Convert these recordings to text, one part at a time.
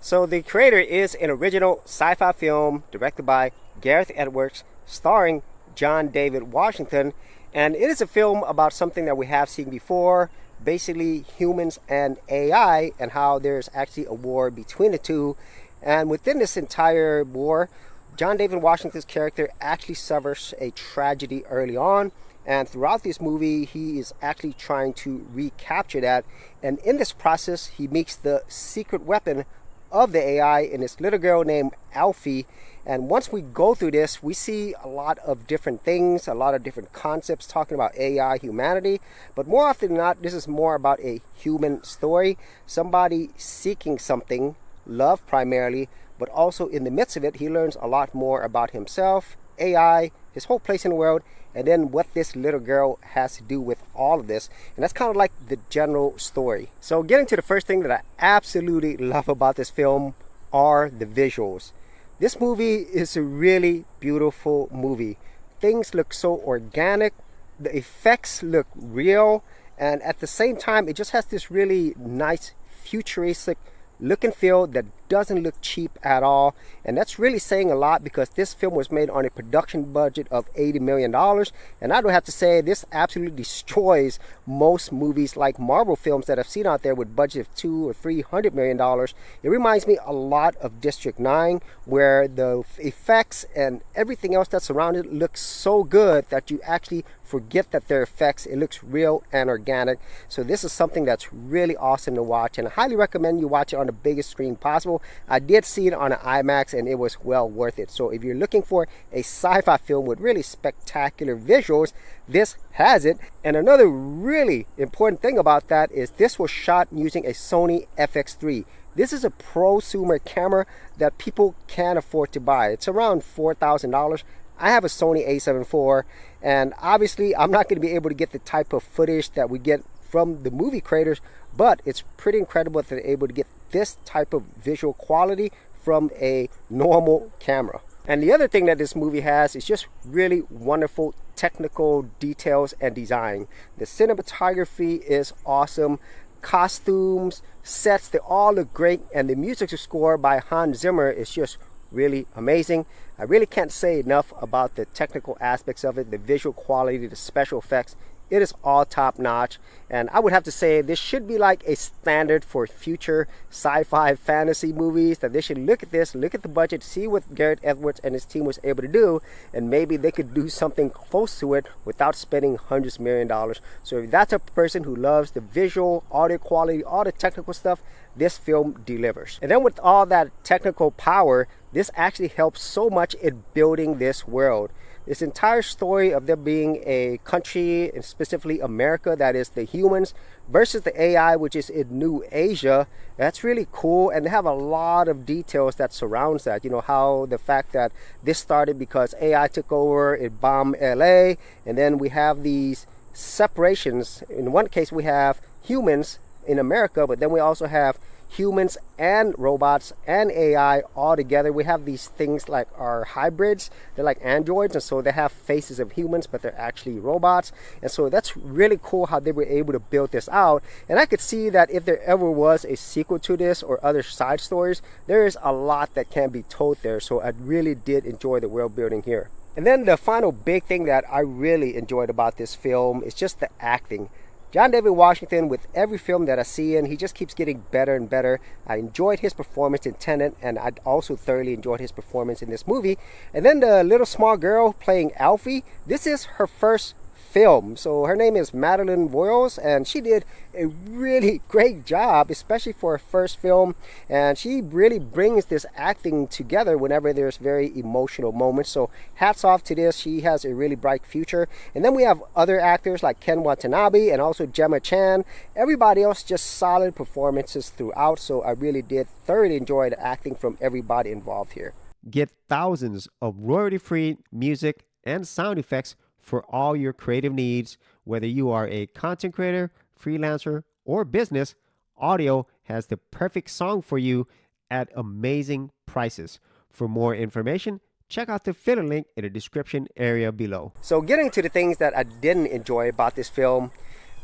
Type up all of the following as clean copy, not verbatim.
So the creator is an original sci-fi film directed by Gareth Edwards, starring John David Washington, and it is a film about something that we have seen before, basically humans and AI, and how there's actually a war between the two. And within this entire war, John David Washington's character actually suffers a tragedy early on, and throughout this movie he is actually trying to recapture that, and in this process he makes the secret weapon of the AI in this little girl named Alfie. And once we go through this, we see a lot of different things, a lot of different concepts talking about AI, humanity, but more often than not, this is more about a human story, somebody seeking something, love primarily, but also in the midst of it, he learns a lot more about himself, AI, his whole place in the world, and then what this little girl has to do with all of this. And that's kind of like the general story. So getting to the first thing that I absolutely love about this film are the visuals. This movie is a really beautiful movie. Things look so organic, the effects look real, and at the same time it just has this really nice futuristic look and feel that doesn't look cheap at all. And that's really saying a lot, because this film was made on a production budget of $80 million, and I don't have to say this absolutely destroys most movies like Marvel films that I've seen out there with budget of $200 or $300 million. It reminds me a lot of District 9, where the effects and everything else that's surrounded it looks so good that you actually forget that they're effects. It looks real and organic. So this is something that's really awesome to watch, and I highly recommend you watch it on the biggest screen possible. I did see it on an IMAX and it was well worth it. So if you're looking for a sci-fi film with really spectacular visuals, this has it. And another really important thing about that is this was shot using a Sony FX3. This is a prosumer camera that people can't afford to buy. It's around $4,000. I have a Sony a7 IV, and obviously I'm not going to be able to get the type of footage that we get from the movie creators, but it's pretty incredible that they're able to get this type of visual quality from a normal camera. And the other thing that this movie has is just really wonderful technical details and design. The cinematography is awesome. Costumes, sets, they all look great, and the music score by Hans Zimmer is just really amazing. I really can't say enough about the technical aspects of it, the visual quality, the special effects. It is all top notch, and I would have to say this should be like a standard for future sci-fi fantasy movies, that they should look at this, look at the budget, see what Gareth Edwards and his team was able to do, and maybe they could do something close to it without spending hundreds of millions of dollars. So if that's a person who loves the visual, audio quality, all the technical stuff, this film delivers. And then with all that technical power, this actually helps so much in building this world. This entire story of there being a country, and specifically America, that is the humans, versus the AI, which is in New Asia, that's really cool. And they have a lot of details that surrounds that. You know, how the fact that this started because AI took over, it bombed LA, and then we have these separations. In one case we have humans in America, but then we also have humans and robots and AI all together. We have these things like our hybrids, they're like androids, and so they have faces of humans but they're actually robots. And so that's really cool how they were able to build this out. And I could see that if there ever was a sequel to this or other side stories, there is a lot that can be told there. So I really did enjoy the world building here. And then the final big thing that I really enjoyed about this film is just the acting. John David Washington, with every film that I see in, he just keeps getting better and better. I enjoyed his performance in Tenet, and I also thoroughly enjoyed his performance in this movie. And then the little small girl playing Alfie, this is her first film. So her name is Madeline Voiles, and she did a really great job, especially for her first film. And she really brings this acting together whenever there's very emotional moments. So hats off to this. She has a really bright future. And then we have other actors like Ken Watanabe and also Gemma Chan. Everybody else just solid performances throughout. So I really did thoroughly enjoy the acting from everybody involved here. Get thousands of royalty-free music and sound effects for all your creative needs. Whether you are a content creator, freelancer, or business, Audio has the perfect song for you at amazing prices. For more information, check out the affiliate link in the description area below. So getting to the things that I didn't enjoy about this film,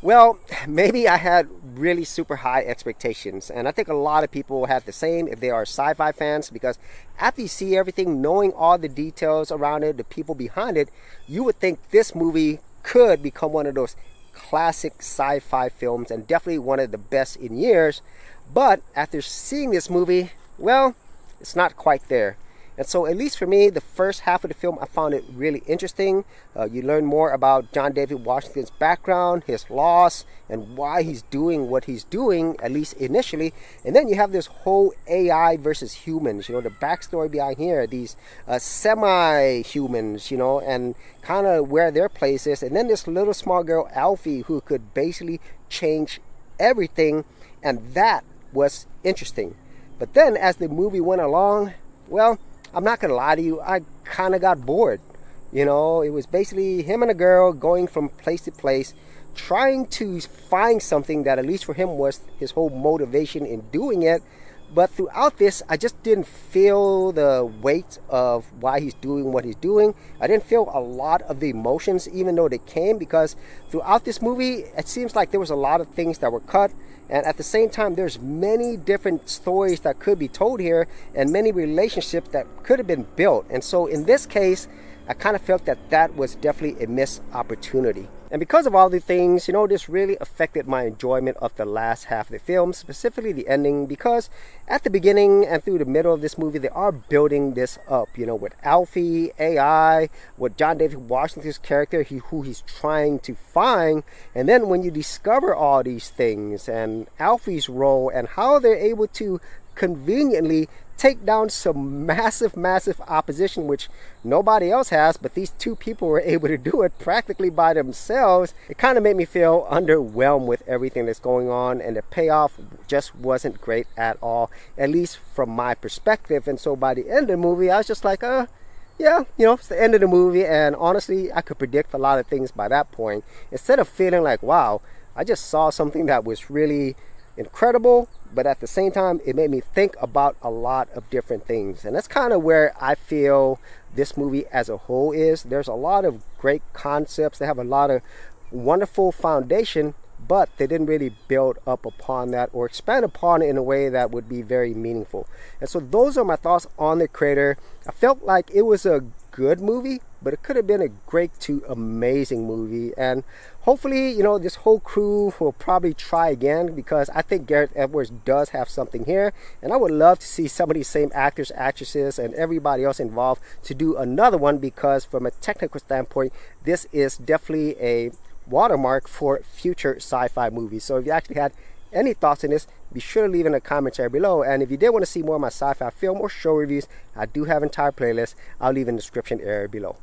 Well, maybe I had really super high expectations, and I think a lot of people have the same if they are sci-fi fans, because after you see everything, knowing all the details around it, the people behind it, you would think this movie could become one of those classic sci-fi films and definitely one of the best in years. But after seeing this movie, well, it's not quite there. And so, at least for me, the first half of the film, I found it really interesting. You learn more about John David Washington's background, his loss, and why he's doing what he's doing, at least initially. And then you have this whole AI versus humans, the backstory behind here, these semi-humans, and kind of where their place is. And then this little small girl, Alfie, who could basically change everything. And that was interesting. But then, as the movie went along, well, I'm not going to lie to you, I kind of got bored. It was basically him and a girl going from place to place, trying to find something that, at least for him, was his whole motivation in doing it. But throughout this, I just didn't feel the weight of why he's doing what he's doing. I didn't feel a lot of the emotions, even though they came, because throughout this movie, it seems like there was a lot of things that were cut. And at the same time, there's many different stories that could be told here and many relationships that could have been built. And so in this case, I kind of felt that that was definitely a missed opportunity. And because of all the things, this really affected my enjoyment of the last half of the film, specifically the ending, because at the beginning and through the middle of this movie, they are building this up, with Alfie, AI, with John David Washington's character, who he's trying to find. And then when you discover all these things and Alfie's role and how they're able to conveniently take down some massive opposition, which nobody else has, but these two people were able to do it practically by themselves. It kind of made me feel underwhelmed with everything that's going on, and the payoff just wasn't great at all, at least from my perspective. And so by the end of the movie, I was just like, yeah, it's the end of the movie, and honestly, I could predict a lot of things by that point. Instead of feeling like, wow, I just saw something that was really incredible, but at the same time, it made me think about a lot of different things. And that's kind of where I feel this movie as a whole is. There's a lot of great concepts. They have a lot of wonderful foundation, but they didn't really build up upon that or expand upon it in a way that would be very meaningful. And so those are my thoughts on The Creator. I felt like it was a good movie, but it could have been a great to amazing movie. And hopefully, this whole crew will probably try again, because I think Gareth Edwards does have something here, and I would love to see some of these same actors, actresses, and everybody else involved to do another one, because from a technical standpoint, this is definitely a watermark for future sci-fi movies. So if you actually had any thoughts on this, be sure to leave in the comments area below. And if you did want to see more of my sci-fi film or show reviews, I do have an entire playlist. I'll leave in the description area below.